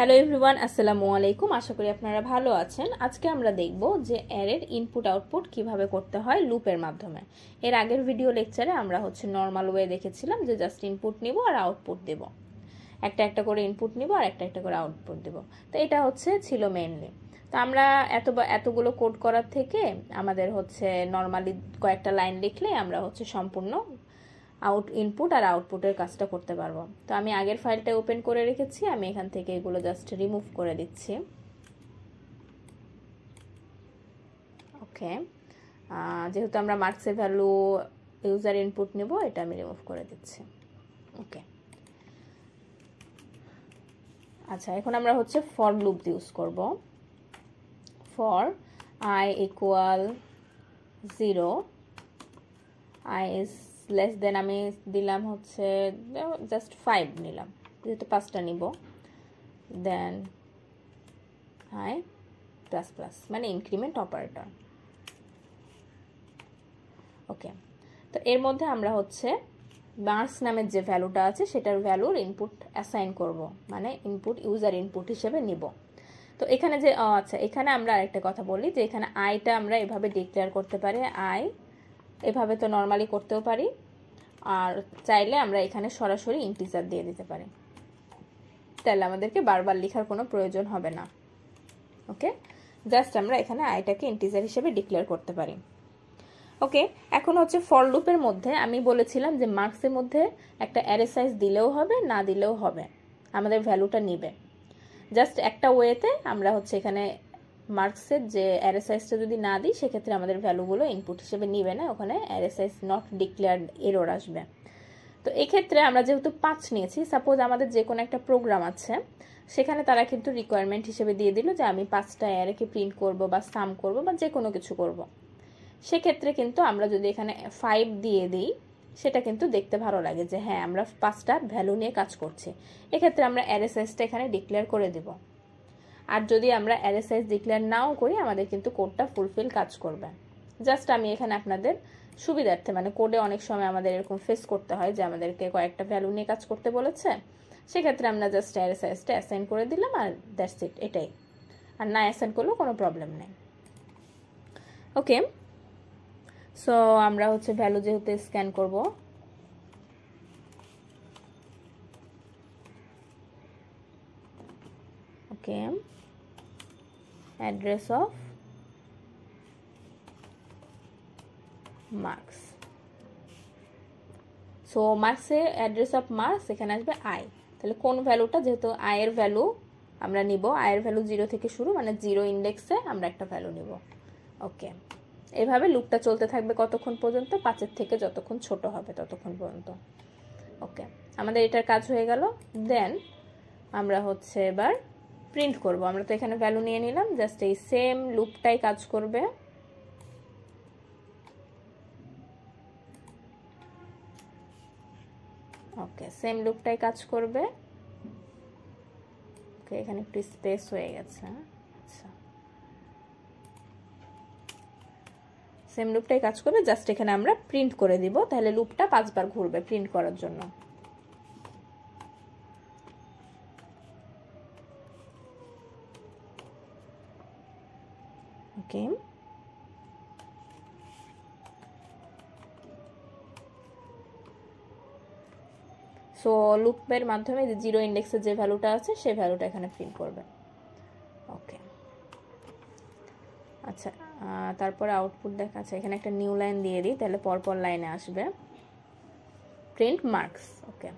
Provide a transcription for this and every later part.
Hello everyone, আসসালামু আলাইকুম। আশা করি আপনারা ভালো আছেন। আজকে আমরা দেখব যে অ্যারের ইনপুট আউটপুট কিভাবে করতে হয় লুপের মাধ্যমে। এর আগের ভিডিও লেকচারে আমরা নর্মাল ওয়ে দেখেছিলাম যে জাস্ট ইনপুট নিব আর আউটপুট দেব, একটা একটা করে ইনপুট নিব আর একটা একটা করে আউটপুট দেব। তো এটা ছিল মেইনলি। তো আমরা এতগুলো কোড করার থেকে আমাদের নর্মালি কয়েকটা লাইন লিখলে আমরা সম্পূর্ণ ইনপুট আর আউটপুটের কাজটা করতে পারবো। তো আমি আগের ফাইলটা ওপেন করে রেখেছি, আমি এখান থেকে এগুলো জাস্ট রিমুভ করে দিচ্ছি। ওকে, যেহেতু আমরা মার্কসের ভ্যালু ইউজার ইনপুট নেব, এটা আমি রিমুভ করে দিচ্ছি। ওকে, আচ্ছা, এখন আমরা ফর লুপ ইউজ করব। For I equal 0, I is less than আমি দিলাম জাস্ট 5 নিলাম, যেহেতু 5টা নিব। দেন I প্লাস প্লাস মানে ইনক্রিমেন্ট অপারেটর। ওকে, তো এর মধ্যে আমরা মার্কস নামের যে ভ্যালুটা আছে সেটার ভ্যালুর ইনপুট অ্যাসাইন করব, মানে ইনপুট ইউজার ইনপুট হিসেবে নিব। তো এখানে আচ্ছা, এখানে আমরা আরেকটা কথা বলি যে এখানে আইটা আমরা এভাবে ডিক্লেয়ার করতে পারি। আই এভাবে তো নর্মালি করতেও পারি, আর চাইলে আমরা এখানে সরাসরি ইন্টিজার দিয়ে দিতে পারি, তাহলে আমাদেরকে বারবার লেখার কোনো প্রয়োজন হবে না। ওকে, জাস্ট আমরা এখানে আইটাকে ইন্টিজার হিসেবে ডিক্লেয়ার করতে পারি। ওকে, এখন ফর লুপের মধ্যে আমি বলেছিলাম যে মার্কসের মধ্যে একটা অ্যারে সাইজ দিলেও হবে, না দিলেও হবে, আমাদের ভ্যালুটা নিবে। জাস্ট একটা ওয়েতে আমরা এখানে মার্কসের যে অ্যারে সাইজটা যদি না দিই, সেক্ষেত্রে আমাদের ভ্যালুগুলো ইনপুট হিসেবে নিবে না, ওখানে array size not declared error আসবে। তো এক্ষেত্রে আমরা যেহেতু 5 নিয়েছি, সাপোজ আমাদের যে কোনো একটা প্রোগ্রাম আছে, সেখানে তারা কিন্তু রিকোয়ারমেন্ট হিসেবে দিয়ে দিল যে আমি 5টা অ্যারেকে প্রিন্ট করব বা সাম করব বা যে কোনো কিছু করব। সেক্ষেত্রে কিন্তু আমরা যদি এখানে 5 দিয়ে দিই, সেটা কিন্তু দেখতে ভালো লাগে যে হ্যাঁ, আমরা 5টা ভ্যালু নিয়ে কাজ করছি। এক্ষেত্রে আমরা অ্যারে সাইজটা এখানে ডিক্লেয়ার করে দেব। আর যদি আমরা অ্যারে সাইজ ডিক্লেয়ার নাও করি, আমাদের কিন্তু কোডটা ফুলফিল কাজ করবে। জাস্ট আমি এখানে আপনাদের সুবিধার্থে, মানে কোডে অনেক সময় আমাদের এরকম ফেস করতে হয় যে আমাদেরকে কয়েকটা ভ্যালু নিয়ে কাজ করতে বলেছে, সেক্ষেত্রে আমরা জাস্ট অ্যারে সাইজটা অ্যাসাইন করে দিলাম আর দ্যাটস ইট, এটাই। আর না অ্যাসাইন করলেও কোনো প্রবলেম নেই। ওকে, সো আমরা ভ্যালু যেহেতু স্ক্যান করব, okay, address of marks. So মার্কসে অ্যাড্রেস অফ মার্কস এখানে আসবে আই। তাহলে কোন ভ্যালুটা, যেহেতু আই এর ভ্যালু আমরা নিব, আই এর ভ্যালু 0 থেকে শুরু, মানে 0 ইন্ডেক্সে আমরা একটা ভ্যালু নিব। ওকে, এভাবে লুপটা চলতে থাকবে কতক্ষণ পর্যন্ত? 5-এর থেকে যতক্ষণ ছোট হবে ততক্ষণ পর্যন্ত। ওকে, আমাদের এটার কাজ হয়ে গেল। দেন আমরা এবার প্রিন্ট করব। আমরা তো এখানে ভ্যালু নিয়ে নিলাম, জাস্ট এই সেম লুপটাই কাজ করবে। ওকে, সেম লুপটাই কাজ করবে। ওকে, এখানে একটু স্পেস হয়ে গেছে। আচ্ছা, সেম লুপটাই কাজ করবে, জাস্ট এখানে আমরা প্রিন্ট করে দিব। তাহলে লুপটা 5 বার ঘুরবে প্রিন্ট করার জন্য। ওকে, সো লুপের মাধ্যমে যে 0 ইন্ডেক্সের যে ভ্যালুটা আছে সেই ভ্যালুটা এখানে প্রিন্ট করবে। ওকে, আচ্ছা, তারপরে আউটপুট দেখাচ্ছে। এখানে একটা নিউ লাইন দিয়ে দিই, তাহলে পরপর লাইনে আসবে প্রিন্ট মার্কস। ওকে,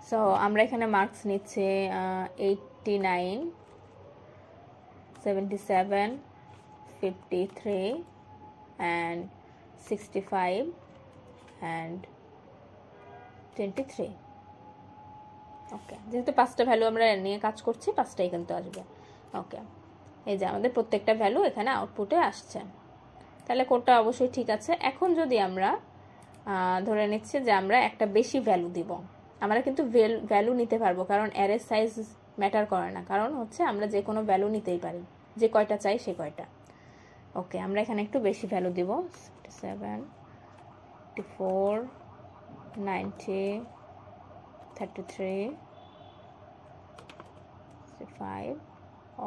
সো আমরা এখানে মার্কস নিচ্ছে 89, 77, 53 and 65 and 23। ওকে, যেহেতু 5টা ভ্যালু আমরা নিয়ে কাজ করছি, 5টাই কিন্তু আসবে। ওকে, এই যে আমাদের প্রত্যেকটা ভ্যালু এখানে আউটপুটে আসছে, তাহলে কোডটা অবশ্যই ঠিক আছে। এখন যদি আমরা ধরে নিচ্ছি যে আমরা একটা বেশি ভ্যালু দিব, আমরা কিন্তু ভ্যালু নিতে পারবো, কারণ অ্যারে সাইজ ম্যাটার করে না, কারণ আমরা যে কোনো ভ্যালু নিতেই পারি, যে কয়টা চাই সে কয়টা। ওকে, আমরা এখানে একটু বেশি ভ্যালু দিব, 7, 54, 90, 33, 65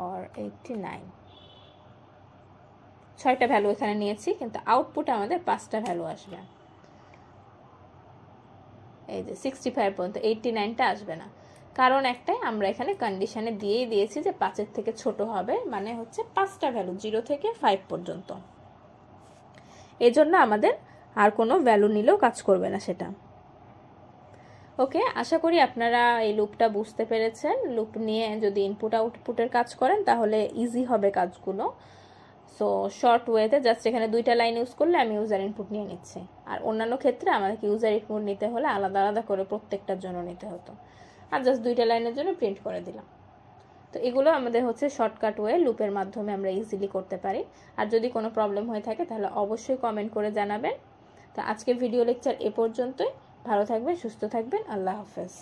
or 89। 6টা ভ্যালু এখানে নিয়েছি, কিন্তু আউটপুট আমাদের 5টা ভ্যালু আসবে। এই যে 65 পর্যন্ত, 89টা আসবে না, কারণ একটাই, আমরা এখানে কন্ডিশনে দিয়েই দিয়েছি যে 5-এর থেকে ছোট হবে, মানে হচ্ছে 5টা ভ্যালু 0 থেকে 5 পর্যন্ত। এই জন্য আমাদের আর কোনো ভ্যালু নিলেও কাজ করবে না সেটা। ওকে, আশা করি আপনারা এই লুপটা বুঝতে পেরেছেন। লুপ নিয়ে যদি ইনপুট আউটপুটের কাজ করেন তাহলে ইজি হবে কাজগুলো। সো শর্ট ওয়েতে জাস্ট এখানে 2টা লাইন ইউজ করলে আমি ইউজার ইনপুট নিয়ে নিচ্ছি, আর অন্যান্য ক্ষেত্রে আমাদেরকে ইউজার ইনপুট নিতে হলে আলাদা আলাদা করে প্রত্যেকটার জন্য নিতে হতো, আর জাস্ট 2টা লাইনের জন্য প্রিন্ট করে দিলাম। তো এগুলো আমাদের হচ্ছে শর্টকাট ওয়ে, লুপের মাধ্যমে আমরা ইজিলি করতে পারি। আর যদি কোনো প্রবলেম হয়ে থাকে তাহলে অবশ্যই কমেন্ট করে জানাবেন। তো আজকে ভিডিও লেকচার এ পর্যন্তই। ভালো থাকবেন, সুস্থ থাকবেন, আল্লাহ হাফেজ।